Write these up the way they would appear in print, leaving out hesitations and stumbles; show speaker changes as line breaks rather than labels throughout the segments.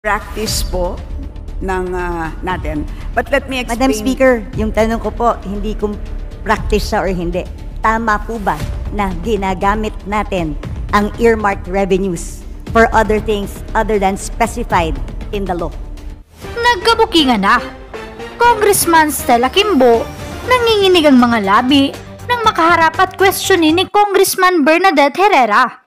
practice po ng natin. But let me explain.
Madam Speaker, yung tanong ko po, hindi kung practice siya or hindi. Tama po ba na ginagamit natin ang earmarked revenues for other things other than specified in the law?
Nagkabukingan na. Congressman Stella Kimbo, nanginginig ang mga labi nang makaharap at questionin ni Congressman Bernadette Herrera.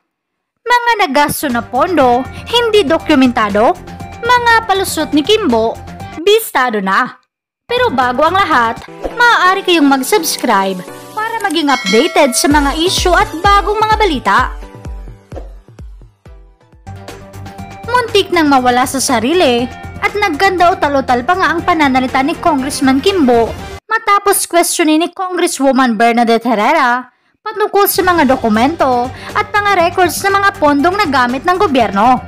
Mga nagasto na pondo, hindi dokumentado, mga palusot ni Kimbo, bistado na. Pero bago ang lahat, maaari kayong mag-subscribe para maging updated sa mga issue at bagong mga balita. Muntik nang mawala sa sarili at nagganda utal-utal pa nga ang pananalita ni Congressman Kimbo matapos questionin ni Congresswoman Bernadette Herrera patungkol sa mga dokumento at mga records ng mga pondong nagamit ng gobyerno.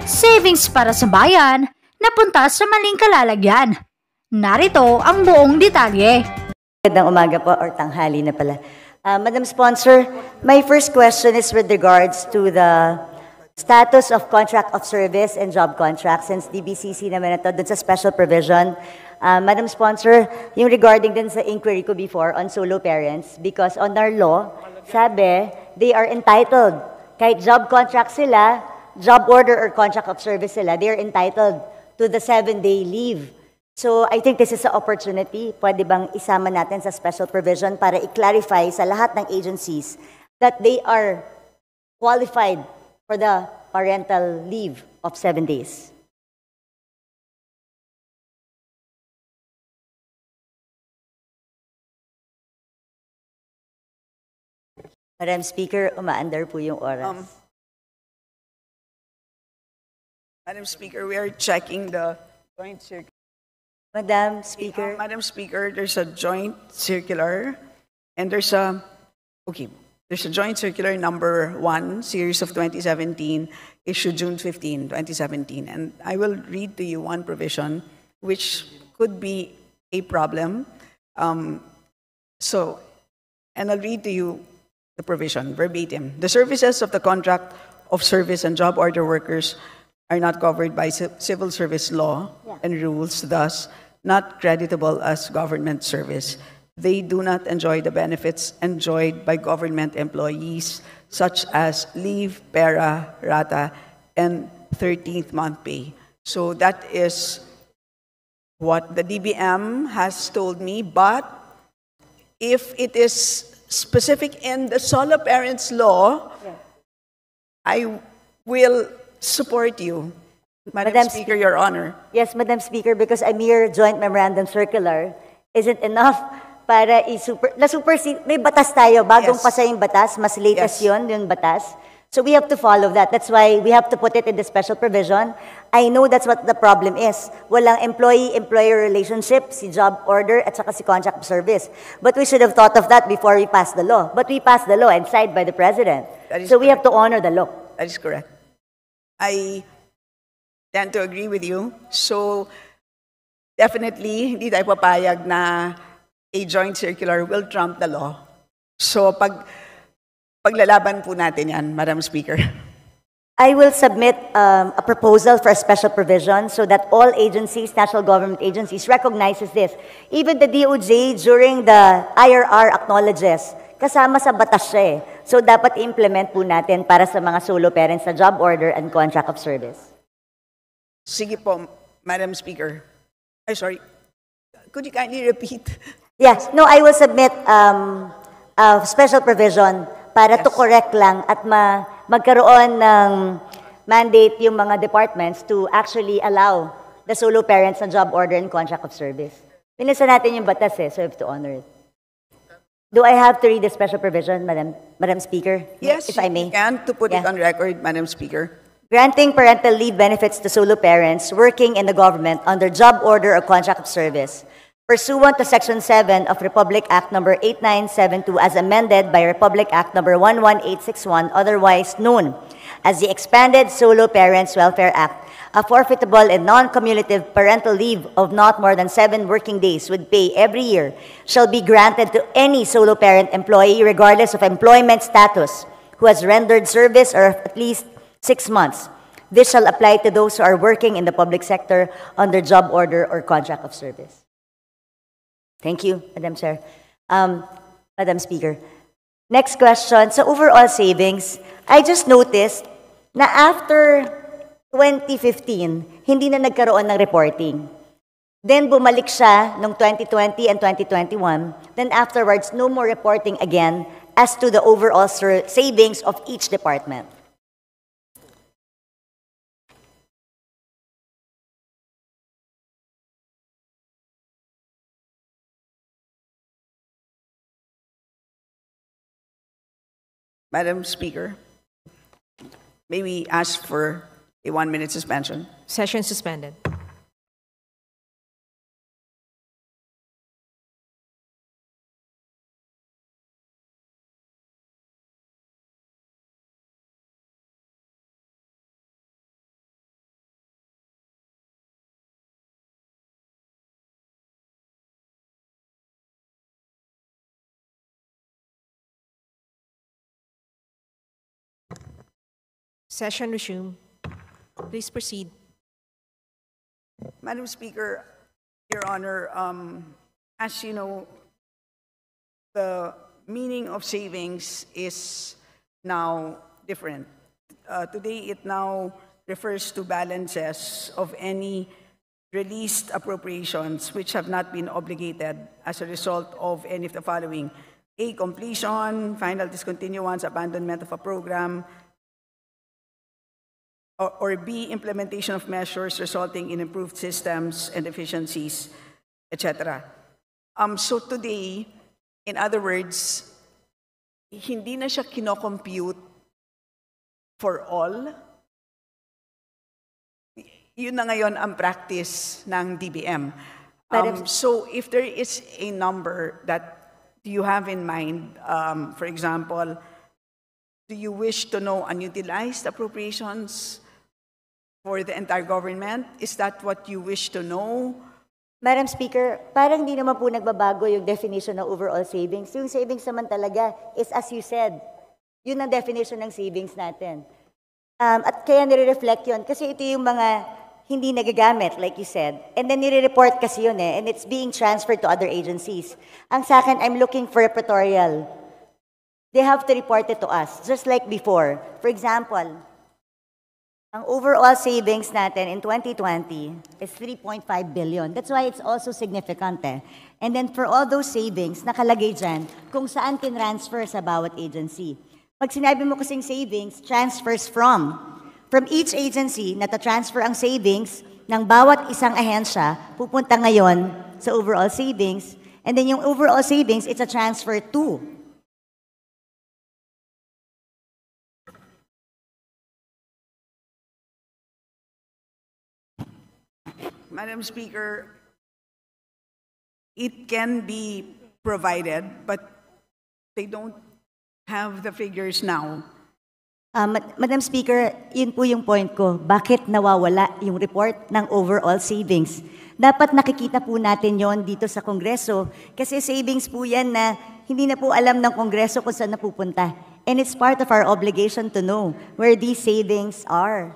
Savings para sa bayan, napunta sa maling kalalagyan. Narito ang buong detalye.
Magandang umaga po or tanghali na pala. Madam Sponsor, my first question is with regards to the status of contract of service and job contract since DBCC naman ito dun sa special provision. Madam Sponsor, yung regarding din sa inquiry ko before on solo parents, because on our law, sabi, they are entitled. Kahit job contract sila, job order or contract of service sila, they are entitled to the 7-day leave. So I think this is an opportunity. Pwede bang isama natin sa special provision para i-clarify sa lahat ng agencies that they are qualified for the parental leave of 7 days. Madam Speaker, umaandar po yung oras.
Madam Speaker, we are checking the joint circular.
Madam Speaker.
Madam Speaker, there's a joint circular and there's a joint circular number 1, series of 2017, issued June 15, 2017. And I will read to you one provision which could be a problem. And I'll read to you the provision verbatim. The services of the contract of service and job order workers are not covered by civil service law and rules, thus not creditable as government service. They do not enjoy the benefits enjoyed by government employees, such as leave, pera, rata, and 13th month pay. So that is what the DBM has told me, but if it is specific in the solo parents law, I will support you, Madam Speaker, Your Honor.
Yes, Madam Speaker, because a mere joint memorandum circular isn't enough para may batas tayo, bagong pasa yung batas, mas latest yung batas. So we have to follow that. That's why we have to put it in the special provision. I know that's what the problem is. Walang employee-employer relationship, si job order at saka si contract of service. But we should have thought of that before we passed the law. But we passed the law and signed by the President. So we have to honor the law.
That is correct. I tend to agree with you. So, definitely, hindi tayo papayag na a joint circular will trump the law. So, paglalaban po natin yan, Madam Speaker.
I will submit a proposal for a special provision so that all agencies, national government agencies, recognizes this. Even the DOJ during the IRR acknowledges, kasama sa batas siya eh. So, dapat i-implement po natin para sa mga solo parents sa job order and contract of service.
Sige po, Madam Speaker. Sorry. Could you kindly repeat?
Yes. No, I will submit a special provision para to correct lang at magkaroon ng mandate yung mga departments to actually allow the solo parents na job order and contract of service. Pinisa natin yung batas eh, so we have to honor it. Do I have to read the special provision, Madam Speaker?
Yes,
if I may.
You can, to put it on record, Madam Speaker.
Granting parental leave benefits to solo parents working in the government under job order or contract of service, pursuant to Section 7 of Republic Act Number 8972 as amended by Republic Act Number 11861, otherwise known as the Expanded Solo Parents Welfare Act, a forfeitable and non-cumulative parental leave of not more than 7 working days with pay every year shall be granted to any solo parent employee regardless of employment status who has rendered service of at least 6 months this shall apply to those who are working in the public sector under job order or contract of service. Thank you, Madam Chair. Madam Speaker. Next question. So overall savings, I just noticed na after 2015, hindi na nagkaroon ng reporting. Then bumalik siya noong 2020 and 2021. Then afterwards, no more reporting again as to the overall savings of each department.
Madam Speaker, may we ask for a 1-minute suspension?
Session suspended. Session resumed. Please proceed.
Madam Speaker, Your Honor, as you know, the meaning of savings is now different. Today, it now refers to balances of any released appropriations which have not been obligated as a result of any of the following: A, completion, final discontinuance, abandonment of a program, or B, implementation of measures resulting in improved systems and efficiencies, etc. So today, in other words, hindi na siya kinocompute for all. Yun na ngayon ang practice ng DBM. So if there is a number that you have in mind, for example, do you wish to know unutilized appropriations for the entire government? Is that what you wish to know?
Madam Speaker, parang di naman po nagbabago yung definition ng overall savings. Yung savings naman talaga is, as you said, yun ang definition ng savings natin. At kaya nire-reflect yun. Kasi ito yung mga hindi nagagamit, like you said. And then nire-report kasi yun and it's being transferred to other agencies. Ang sa akin, I'm looking for repertorial. They have to report it to us, just like before. For example, ang overall savings natin in 2020 is 3.5 billion. That's why it's also significant. And then for all those savings, nakalagay dyan kung saan tinransfer sa bawat agency. Pag sinabi mo kasing savings, transfers from each agency na transfer ang savings ng bawat isang ahensya, pupunta ngayon sa overall savings. And then yung overall savings, it's a transfer to.
Madam Speaker, it can be provided, but they don't have the figures now.
Madam Speaker, yun po yung point ko. Bakit nawawala yung report ng overall savings? Dapat nakikita po natin yon dito sa Kongreso kasi savings po yan na hindi na po alam ng Kongreso kung saan napupunta. And it's part of our obligation to know where these savings are.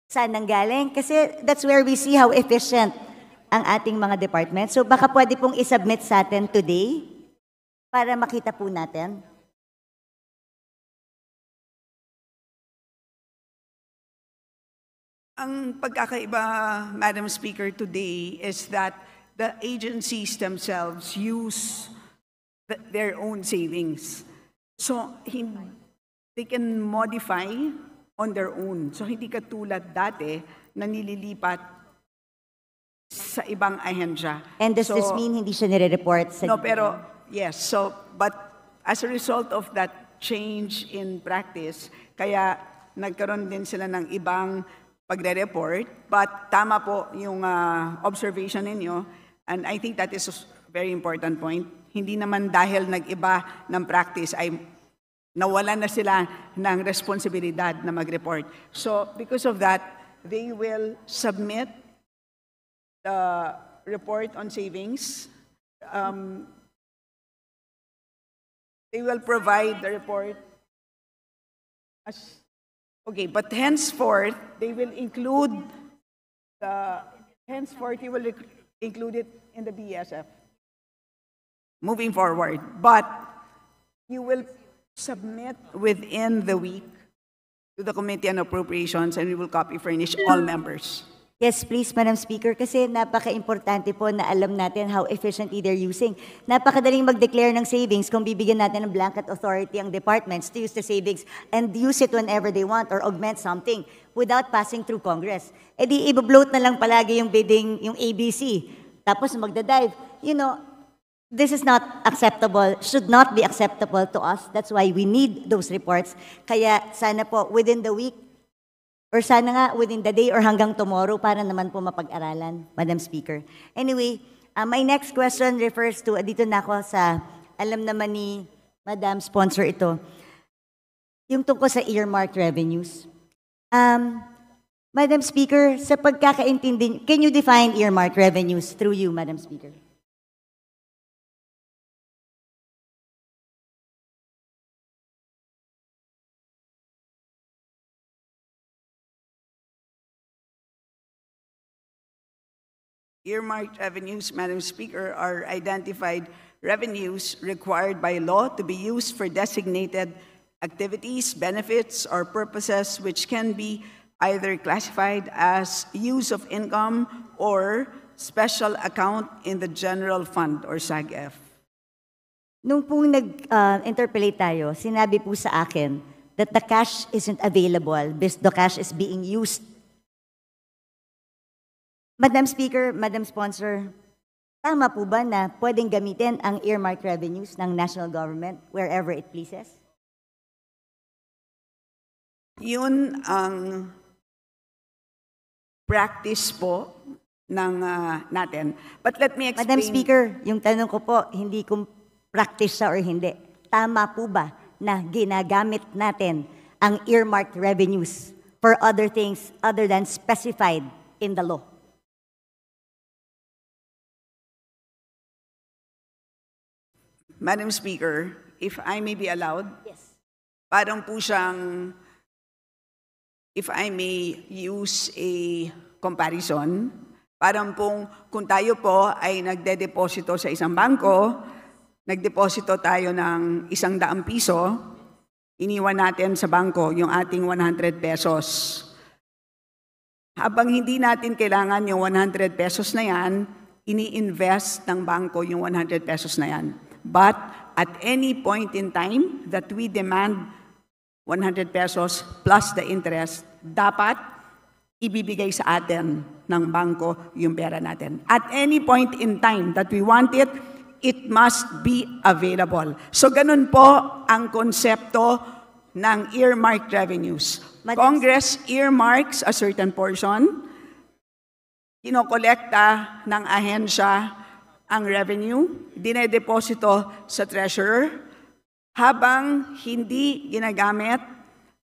Saan nanggaling? Kasi that's where we see how efficient ang ating mga departments. So baka pwede pong isubmit sa atin today para makita po natin.
Ang pagkakaiba, Madam Speaker, today is that the agencies themselves use their own savings. So they can modify on their own. So hindi katulad dati na nililipat sa ibang ahensya.
And does this mean hindi siya nire-report sa...
No, pero yes. So, but as a result of that change in practice, kaya nagkaroon din sila ng ibang pagre-report. But tama po yung observation ninyo. And I think that is a very important point. Hindi naman dahil nag-iba ng practice ay nawalan na sila ng responsibilidad na mag-report. So, because of that, they will submit the report on savings. They will provide the report as Okay, but henceforth, they will include henceforth, you will include it in the BSF. Moving forward. But you will submit within the week to the Committee on Appropriations and we will copy furnish all members.
Yes, please, Madam Speaker, kasi napaka-importante po na alam natin how efficiently they're using. Napakadaling mag-declare ng savings kung bibigyan natin ng blanket authority ang departments to use the savings and use it whenever they want or augment something without passing through Congress. E di, i-bloat na lang palagi yung bidding, yung ABC. Tapos magdadive. You know, this is not acceptable, should not be acceptable to us. That's why we need those reports. Kaya sana po, within the week, or sana nga within the day or hanggang tomorrow para naman po mapag-aralan, Madam Speaker. Anyway, my next question refers to, dito na ako sa, alam naman ni Madam Sponsor ito, yung tungkol sa earmarked revenues. Madam Speaker, sa pagkakaintindi, can you define earmarked revenues through you, Madam Speaker?
Earmarked revenues, Madam Speaker, are identified revenues required by law to be used for designated activities, benefits, or purposes which can be either classified as use of income or special account in the general fund or SAGF.
Nung pong nag-interpolate tayo, sinabi po sa akin that the cash isn't available because the cash is being used. Madam Speaker, Madam Sponsor, tama po ba na pwedeng gamitin ang earmarked revenues ng national government wherever it pleases?
Yun ang practice po ng natin. But let me explain.
Madam Speaker, yung tanong ko po, hindi kung practice siya or hindi. Tama po ba na ginagamit natin ang earmarked revenues for other things other than specified in the law?
Madam Speaker, if I may be allowed,
Yes.
parang po siyang, if I may use a comparison, parang pong kung tayo po ay nagde-deposito sa isang bangko, nagdeposito tayo ng 100 piso, iniwan natin sa bangko yung ating 100 pesos. Habang hindi natin kailangan yung 100 pesos na yan, ini-invest ng bangko yung 100 pesos na yan. But at any point in time that we demand 100 pesos plus the interest, dapat ibibigay sa atin ng bangko yung pera natin. At any point in time that we want it, it must be available. So ganun po ang konsepto ng earmarked revenues. Congress earmarks a certain portion, kinokolekta ng ahensya ang revenue, dinedeposito sa treasurer, habang hindi ginagamit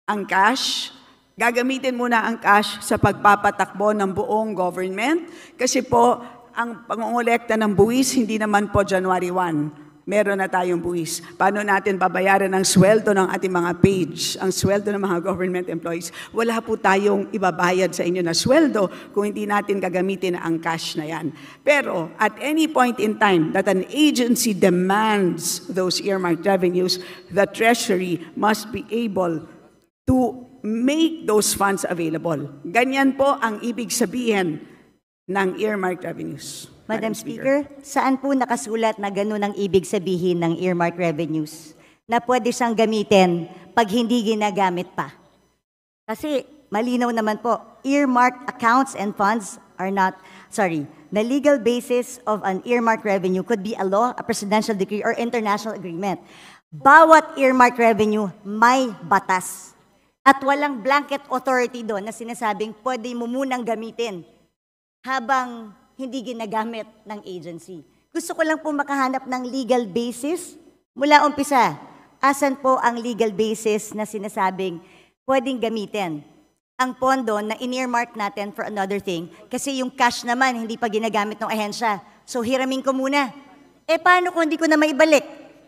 ang cash, gagamitin muna ang cash sa pagpapatakbo ng buong government kasi po ang pangongolekta ng buwis hindi naman po January 1. Meron na tayong buwis. Paano natin babayaran ang sweldo ng ating mga page, ang sweldo ng mga government employees? Wala po tayong ibabayad sa inyo na sweldo kung hindi natin gagamitin ang cash na yan. Pero at any point in time that an agency demands those earmarked revenues, the Treasury must be able to make those funds available. Ganyan po ang ibig sabihin ng earmarked revenues.
Madam Speaker, saan po nakasulat na gano'n ang ibig sabihin ng earmarked revenues na pwede siyang gamitin pag hindi ginagamit pa? Kasi malinaw naman po, earmarked accounts and funds are not, the legal basis of an earmarked revenue could be a law, a presidential decree, or international agreement. Bawat earmarked revenue may batas. At walang blanket authority doon na sinasabing pwede mo munang gamitin habang hindi ginagamit ng agency. Gusto ko lang po makahanap ng legal basis. Mula umpisa, asan po ang legal basis na sinasabing pwedeng gamitin ang pondo na in-earmark natin for another thing kasi yung cash naman hindi pa ginagamit ng ahensya. So hiramin ko muna. Paano kung hindi ko na maibalik?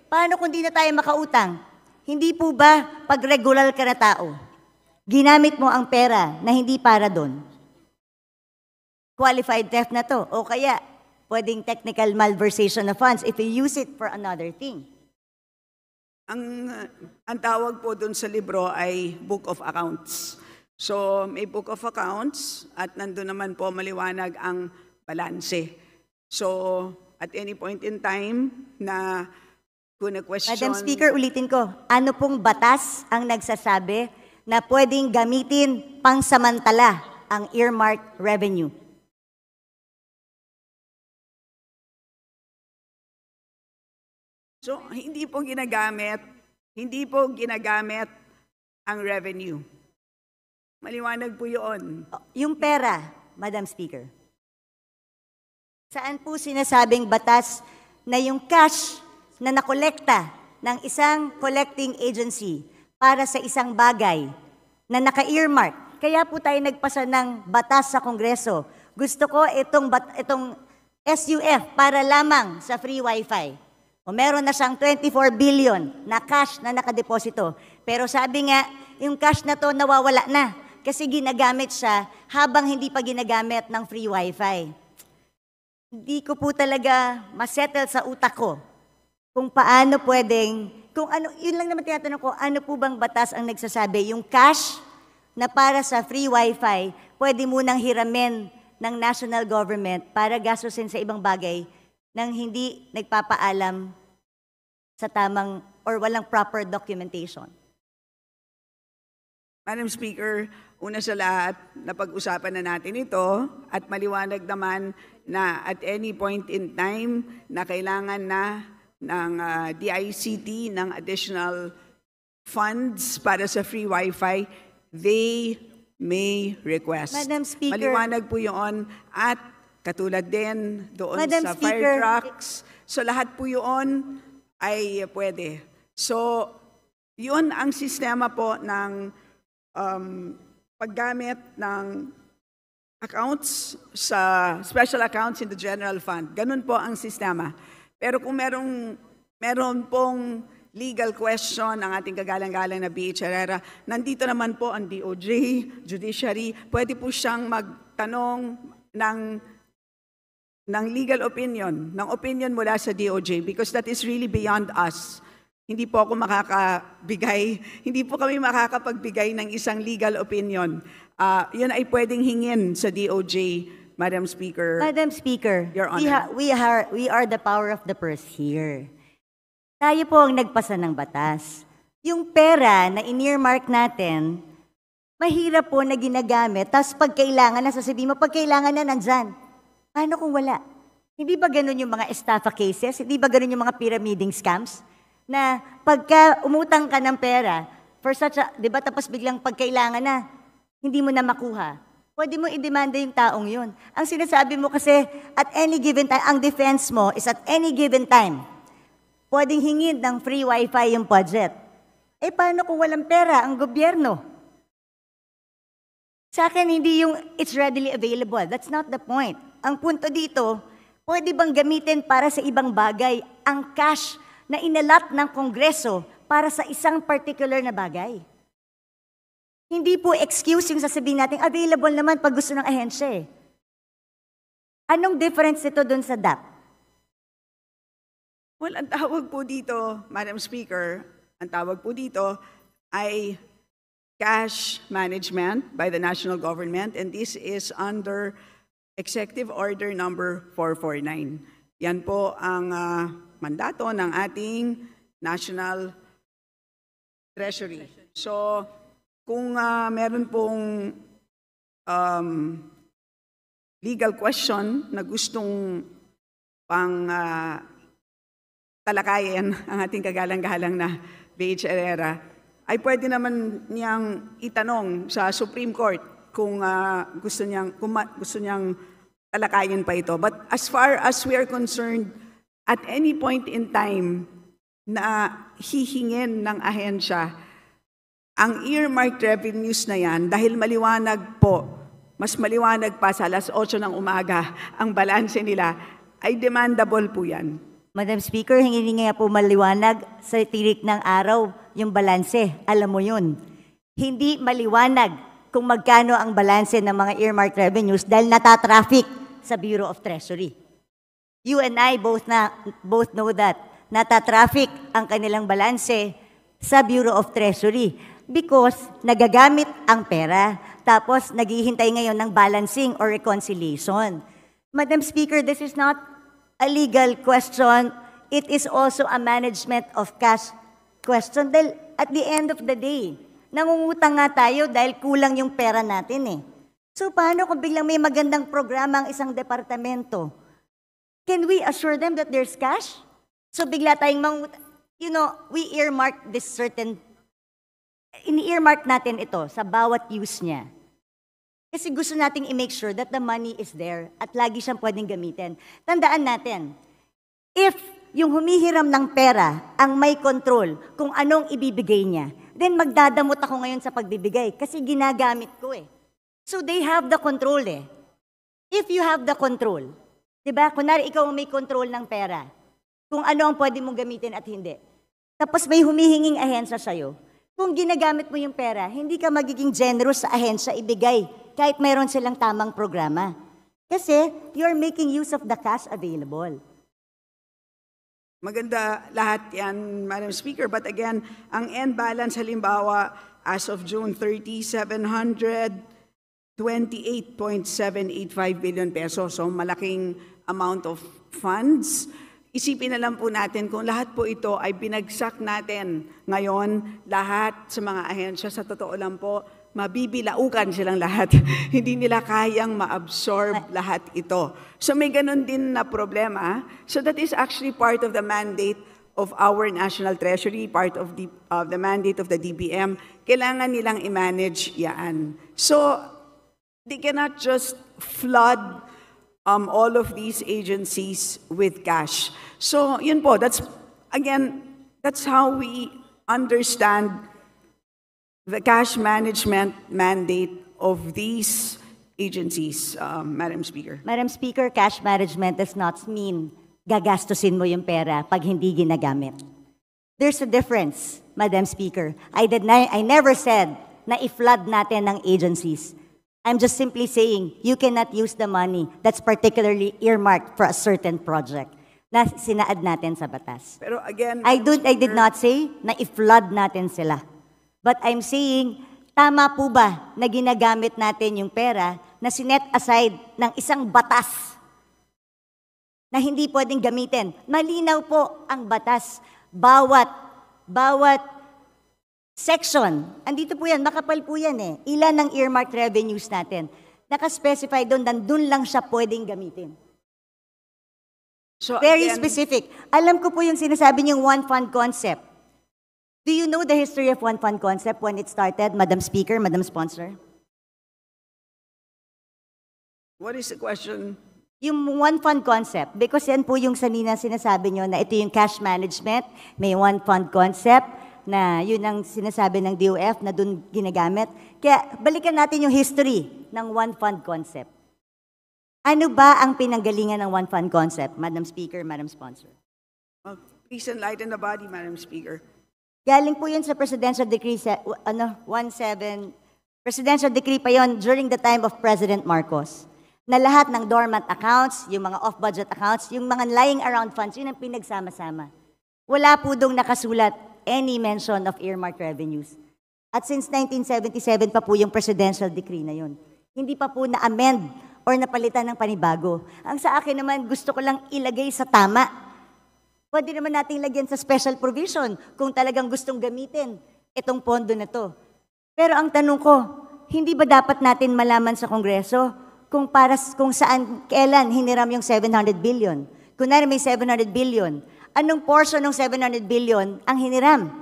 Paano kung hindi na tayo makautang? Hindi po ba pag regular ka na tao, ginamit mo ang pera na hindi para doon. Qualified theft na to. O kaya, pwedeng technical malversation of funds if you use it for another thing.
Ang tawag po dun sa libro ay Book of Accounts. So, may Book of Accounts at nandun naman po maliwanag ang balanse. So, at any point in time na kung na-question...
Madam Speaker, ulitin ko, ano pong batas ang nagsasabi na pwedeng gamitin pangsamantala ang earmarked revenue?
So, hindi po ginagamit ang revenue. Maliwanag po yun.
Yung pera, Madam Speaker. Saan po sinasabing batas na yung cash na nakolekta ng isang collecting agency para sa isang bagay na naka-earmark? Kaya po tayo nagpasa ng batas sa Kongreso. Gusto ko itong SUF para lamang sa free wifi. O meron na siyang 24 billion na cash na nakadeposito. Pero sabi nga, yung cash na to nawawala na kasi ginagamit siya habang hindi pa ginagamit ng free wifi. Hindi ko po talaga masettle sa utak ko kung paano pwedeng, kung ano, yun lang naman tinatanong ko, ano po bang batas ang nagsasabi? Yung cash na para sa free wifi, pwede munang hiramin ng national government para gastusin sa ibang bagay nang hindi nagpapaalam sa tamang or walang proper documentation.
Madam Speaker, una sa lahat, napag-usapan na natin ito at maliwanag naman na at any point in time na kailangan na ng DICT ng additional funds para sa free wifi, they may request.
Madam Speaker.
Maliwanag po yun at katulad din doon
Madam
sa
Speaker.
fire trucks. So lahat po yun ay pwede. So yun ang sistema po ng paggamit ng accounts sa special accounts in the general fund. Ganun po ang sistema. Pero kung meron pong legal question ang ating kagalang-galang na BH Herrera, nandito naman po ang DOJ, Judiciary, pwede po siyang magtanong ng legal opinion, ng opinion mula sa DOJ because that is really beyond us. Hindi po ako hindi po kami makakapagbigay ng isang legal opinion. Yun ay pwedeng hingin sa DOJ, Madam Speaker.
Madam Speaker,
Your Honor.
we are the power of the purse here. Tayo po ang nagpasa ng batas. Yung pera na in-earmark natin, mahirap po na ginagamit, tapos pag kailangan na, sasabihin mo, pag kailangan na, nandyan. Paano kung wala? Hindi ba ganun yung mga estafa cases? Hindi ba ganun yung mga pyramiding scams? Na pagka umutang ka ng pera, for such a, di ba, tapos biglang pagkailangan na, hindi mo na makuha. Pwede mo i-demanda yung taong yun. Ang sinasabi mo kasi, at any given time, ang defense mo is at any given time, pwedeng hingin ng free wifi yung budget. Eh, paano kung walang pera ang gobyerno? Sa akin, hindi yung it's readily available. That's not the point. Ang punto dito, pwede bang gamitin para sa ibang bagay ang cash na inalat ng Kongreso para sa isang particular na bagay? Hindi po excuse yung sasabihin natin, available naman pag gusto ng ahensya eh. Anong difference ito dun sa DAP?
Well, ang tawag po dito, Madam Speaker, ang tawag po dito ay cash management by the national government, and this is under Executive Order number 449. Yan po ang mandato ng ating National Treasury. So, kung meron pong legal question na gustong pang talakayin ang ating kagalang-galang na BH Herrera, ay pwede naman niyang itanong sa Supreme Court kung gusto niyang talakayin pa ito. But as far as we are concerned, at any point in time na hihingin ng ahensya, ang earmarked revenues na yan, dahil maliwanag po, mas maliwanag pa sa alas 8 ng umaga, ang balanse nila, ay demandable po yan.
Madam Speaker, hingin nga po maliwanag sa tirik ng araw yung balanse. Alam mo yun. Hindi maliwanag kung magkano ang balanse ng mga earmarked revenues dahil natatraffic sa Bureau of Treasury. You and I both know that natatraffic ang kanilang balanse sa Bureau of Treasury because nagagamit ang pera tapos naghihintay ngayon ng balancing or reconciliation. Madam Speaker, this is not a legal question. It is also a management of cash question. Dahil at the end of the day, nangungutang nga tayo dahil kulang yung pera natin eh. So paano kung biglang may magandang programa ang isang departamento? Can we assure them that there's cash? So bigla tayong we earmark this certain, ini-earmark natin ito sa bawat use niya. Kasi gusto nating i-make sure that the money is there at lagi siyang pwedeng gamitin. Tandaan natin, if yung humihiram ng pera ang may control kung anong ibibigay niya, then magdadamot ako ngayon sa pagbibigay kasi ginagamit ko eh. So they have the control eh. If you have the control, di ba? Kunwari ikaw ang may control ng pera, kung ano ang pwede mong gamitin at hindi. Tapos may humihinging ahensya sa'yo. Kung ginagamit mo yung pera, hindi ka magiging generous sa ahensya ibigay kahit mayroon silang tamang programa. Kasi you're making use of the cash available.
Maganda lahat yan, Madam Speaker. But again, ang end balance halimbawa as of June 30, 728.785 billion pesos. So malaking amount of funds. Isipin na lang po natin kung lahat po ito ay binagsak natin ngayon, lahat sa mga ahensya, sa totoo lang po, mabibilaukan silang lahat. Hindi nila kayang ma-absorb lahat ito. So may ganun din na problema. So that is actually part of the mandate of our National Treasury, part of the mandate of the DBM. Kailangan nilang i-manage yan. So they cannot just flood all of these agencies with cash. So yun po, that's how we understand the cash management mandate of these agencies, Madam Speaker.
Madam Speaker, cash management does not mean gagastusin mo yung pera pag hindi ginagamit. There's a difference, Madam Speaker. I never said na i-flood natin ng agencies. I'm just simply saying you cannot use the money that's particularly earmarked for a certain project na sinaad natin sa batas.
Pero again,
I did not say na i-flood natin sila. But I'm saying, tama po ba na ginagamit natin yung pera na sinet aside ng isang batas na hindi pwedeng gamitin? Malinaw po ang batas. Bawat section, andito po yan, makapal po yan eh. Ilan ang earmarked revenues natin? Nakaspecify doon, nandun lang siya pwedeng gamitin.
So
Very
again,
specific. Alam ko po yung sinasabi niyong one fund concept. Do you know the history of one fund concept when it started, Madam Speaker, Madam Sponsor?
what is the question?
Yung one fund concept, because yan po yung sanina sinasabi nyo na ito yung cash management, may one fund concept na yun ang sinasabi ng DOF na dun ginagamit. Kaya balikan natin yung history ng one fund concept. Ano ba ang pinanggalingan ng one fund concept, Madam Speaker, Madam Sponsor?
Please enlighten the body, Madam Speaker.
Galing po yun sa Presidential Decree 17, Presidential Decree pa yon during the time of President Marcos, na lahat ng dormant accounts, yung mga off-budget accounts, yung mga lying around funds, yun ang pinagsama-sama. Wala po dong nakasulat any mention of earmarked revenues. At since 1977 pa po yung Presidential Decree na yun. Hindi pa po na-amend or napalitan ng panibago. Ang sa akin naman, gusto ko lang ilagay sa tama. Pwede naman nating lagyan sa special provision kung talagang gustong gamitin itong pondo na to. Pero ang tanong ko, hindi ba dapat natin malaman sa Kongreso kung saan, kailan hiniram yung 700 billion? Kunwari may 700 billion, anong portion ng 700 billion ang hiniram?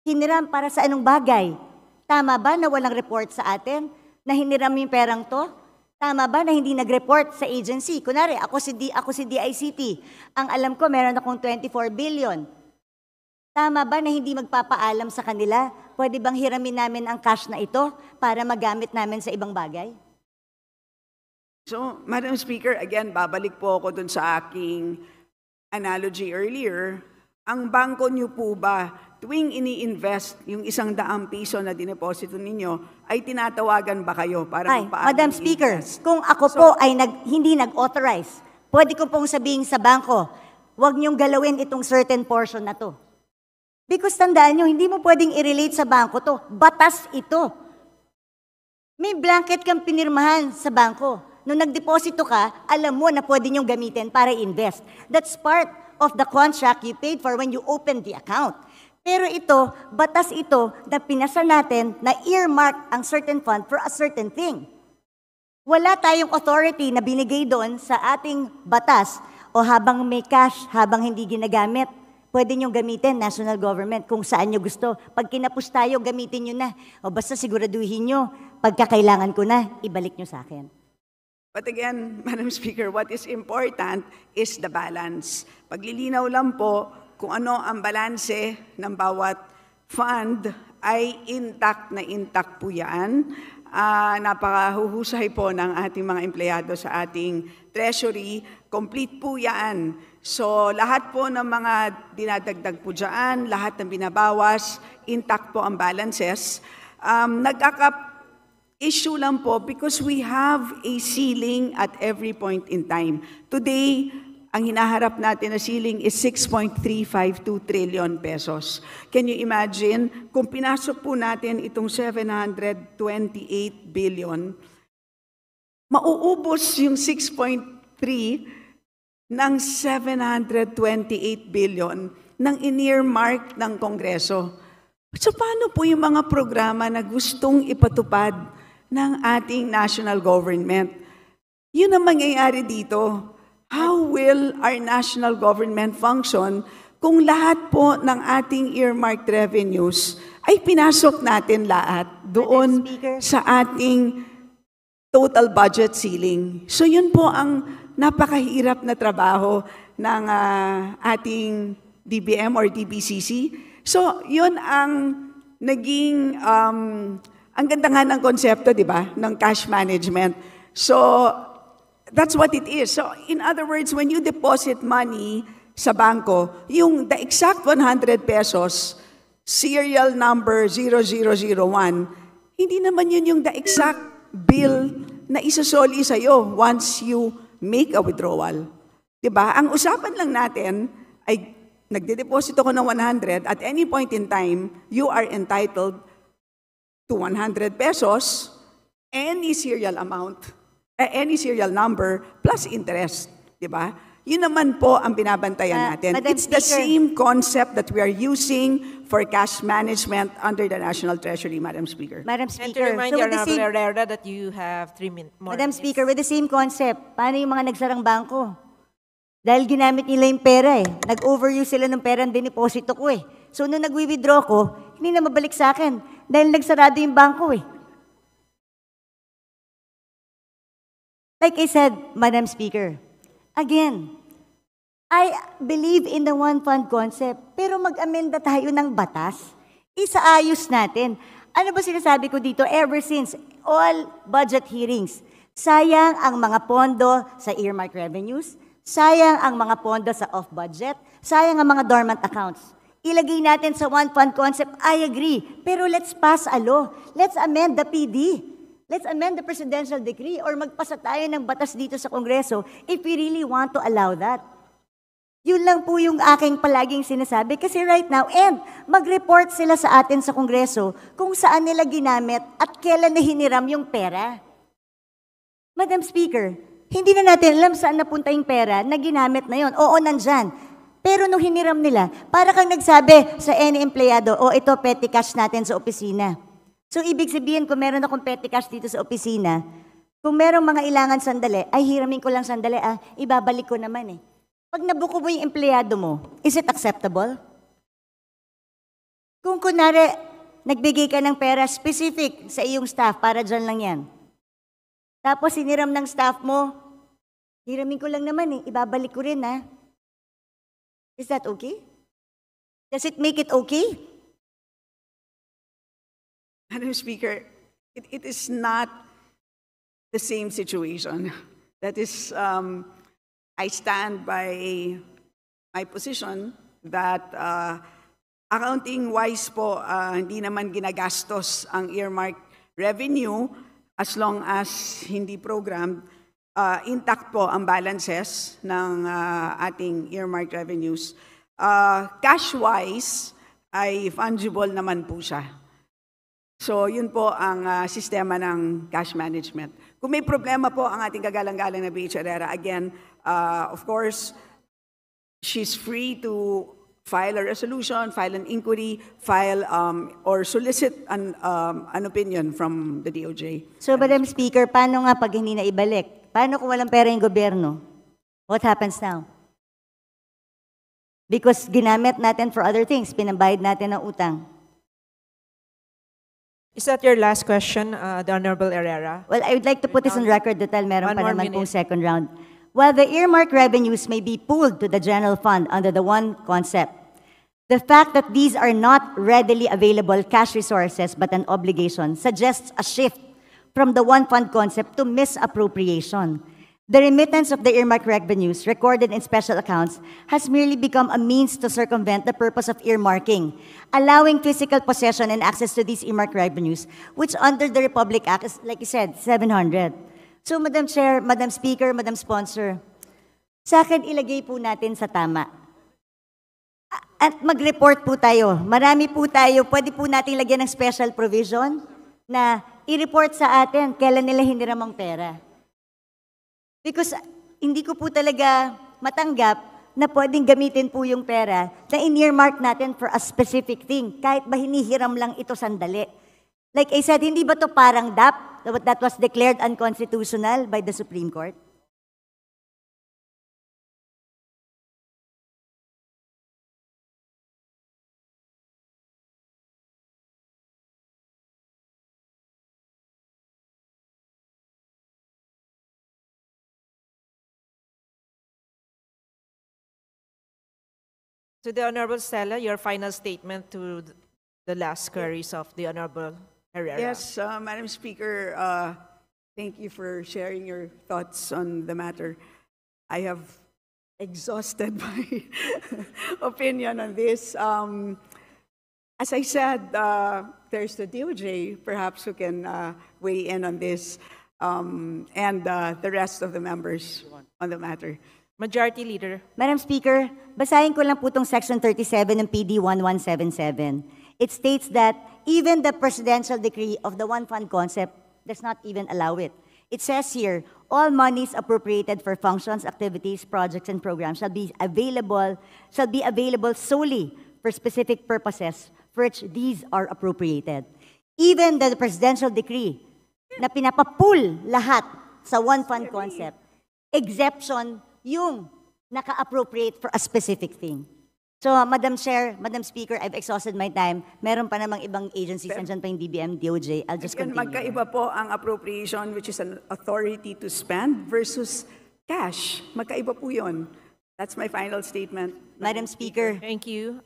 Hiniram para sa anong bagay? Tama ba na walang report sa atin na hiniram yung perang to? Tama ba na hindi nag-report sa agency? Kunwari, ako si DICT. Ang alam ko, meron akong 24 billion. Tama ba na hindi magpapaalam sa kanila? Pwede bang hiramin namin ang cash na ito para magamit namin sa ibang bagay?
So, Madam Speaker, again, babalik po ako dun sa aking analogy earlier. ang bangko niyo po ba, tuwing ini-invest yung 100 piso na dineposito ninyo, ay tinatawagan ba kayo para
Ay,
kung paano
Madam Speaker,
i-invest?
kung ako po ay hindi nag-authorize, pwede ko pong sabihin sa bangko, huwag niyong galawin itong certain portion na to. Because tandaan niyo, hindi mo pwedeng i-relate sa bangko to. Batas ito. May blanket kang pinirmahan sa bangko. Nung nagdeposito ka, alam mo na pwede niyong gamitin para invest. That's part of the contract you paid for when you opened the account. Pero ito, batas ito na pinasa natin na earmark ang certain fund for a certain thing. Wala tayong authority na binigay doon sa ating batas o habang may cash, habang hindi ginagamit, pwede niyong gamitin, national government, kung saan niyo gusto. Pag kinapos tayo, gamitin niyo na. O basta siguraduhin niyo, pagkakailangan ko na, ibalik niyo sa akin.
But again, Madam Speaker, what is important is the balance. Paglilinaw lang po kung ano ang balanse ng bawat fund ay intact po yan. Napakahuhusay po ng ating mga empleyado sa ating treasury. Complete po yan. So lahat po ng mga dinadagdag po dyan, lahat ng binabawas, intact po ang balances. Issue lang po because we have a ceiling at every point in time. Today, ang hinaharap natin na ceiling is 6.352 trillion pesos. Can you imagine, kung pinasok po natin itong 728 billion, mauubos yung 6.3 ng 728 billion ng in-earmark ng Kongreso. So paano po yung mga programa na gustong ipatupad ng ating national government? Yun ang mangyayari dito. How will our national government function kung lahat po ng ating earmarked revenues ay pinasok natin lahat doon
Madam Speaker.
sa ating total budget ceiling? So yun po ang napakahirap na trabaho ng ating DBM or DBCC. So yun ang naging ang ganda nga ng konsepto, di ba, ng cash management. So, that's what it is. So, in other words, when you deposit money sa bangko, yung the exact 100 pesos, serial number 0001, hindi naman yun yung the exact bill na isasoli sa'yo once you make a withdrawal. Di ba? Ang usapan lang natin ay nagde-deposito ko ng 100, at any point in time, you are entitled to 100 pesos, any serial amount, any serial number, plus interest. Diba? Yun naman po ang binabantayan natin.
Madam
It's the
Speaker.
same concept that we are using for cash management under the National Treasury, Madam Speaker.
Madam
And to
Speaker,
remind
so
the
with the
Honorable
same,
Herrera that you have 3 more
Madam
minutes.
Speaker, with the same concept, paano yung mga nagsarang bangko? Dahil ginamit nila yung pera eh. Nag-overuse sila ng pera ang diniposito ko eh. So nung nag-withdraw ko, hindi na mabalik sa akin. Dahil nagsarado yung bangko eh. Like I said, Madam Speaker, again, I believe in the one fund concept, pero mag-amenda tayo ng batas. Isaayos natin. Ano ba sinasabi ko dito ever since all budget hearings? Sayang ang mga pondo sa earmark revenues, sayang ang mga pondo sa off-budget, sayang ang mga dormant accounts. Ilagay natin sa one fund concept, I agree. Pero let's pass a law. Let's amend the PD. Let's amend the presidential decree or magpasa tayo ng batas dito sa Kongreso if we really want to allow that. Yun lang po yung aking palaging sinasabi kasi right now, and mag-report sila sa atin sa Kongreso kung saan nila ginamit at kailan na hiniram yung pera. Madam Speaker, hindi na natin alam saan napunta yung pera na ginamit na yun. Oo, nandyan. Pero nung hiniram nila, para kang nagsabi sa any empleyado, ito petty cash natin sa opisina. So ibig sabihin, kung meron akong petty cash dito sa opisina, kung merong mga ilangan sandali, ay hiramin ko lang sandali, ibabalik ko naman eh. Pag nabuko mo yung empleyado mo, is it acceptable? Kung kunwari, nagbigay ka ng pera specific sa iyong staff, para dyan lang yan. Tapos hiniram ng staff mo, hiramin ko lang naman ibabalik ko rin Is that okay? Does it make it okay?
Madam Speaker, it is not the same situation. That is, I stand by my position that accounting-wise po, hindi naman ginagastos ang earmark revenue as long as hindi programmed. Intact po ang balances ng ating earmark revenues. Cash-wise, ay fungible naman po siya. So, yun po ang sistema ng cash management. Kung may problema po ang ating kagalang-galang na BH Herrera, again, of course, she's free to file a resolution, file an inquiry, file or solicit an opinion from the DOJ.
So, Madam Speaker, paano nga pag hindi na ibalik? Paano kung walang pera yung gobyerno? What happens now? Because ginamit natin for other things, pinambayad natin ng utang.
Is that your last question, the Honorable Herrera?
Well, I would like to put this on record dahil meron
One
pa
more
naman pong
minute.
second round. While the earmark revenues may be pooled to the general fund under the one concept, the fact that these are not readily available cash resources but an obligation suggests a shift from the one fund concept to misappropriation. The remittance of the earmark revenues recorded in special accounts has merely become a means to circumvent the purpose of earmarking, allowing physical possession and access to these earmark revenues, which under the Republic Act is, like you said, 700. So, Madam Chair, Madam Speaker, Madam Sponsor, sa akin ilagay po natin sa tama. At mag-report po tayo. Marami po tayo. Pwede po natin lagyan ng special provision na i-report sa atin kailan nila hiniram ang pera. Because hindi ko po talaga matanggap na pwedeng gamitin po yung pera na in-earmark natin for a specific thing, kahit ba hinihiram lang ito sandali. Like I said, hindi ba to parang DAP that was declared unconstitutional by the Supreme Court?
To the Honorable Stella, your final statement to the last queries of the Honorable Herrera.
Yes, Madam Speaker, thank you for sharing your thoughts on the matter. I have exhausted my opinion on this. As I said, there's the DOJ, perhaps, who can weigh in on this, and the rest of the members on the matter.
Majority Leader.
Madam Speaker, basahin ko lang po itong Section 37 ng PD 1177. It states that even the presidential decree of the one fund concept does not even allow it. It says here, all monies appropriated for functions, activities, projects, and programs shall be available solely for specific purposes for which these are appropriated. Even the presidential decree na pinapapool lahat sa one fund concept, exception yung naka-appropriate for a specific thing. So, Madam Chair, Madam Speaker, I've exhausted my time. Meron pa namang ibang agencies, nandiyan pa yung DBM, DOJ. I'll just
Again,
continue.
magkaiba po ang appropriation, which is an authority to spend, versus cash. Magkaiba po yun. That's my final statement.
Madam Speaker,
Thank you.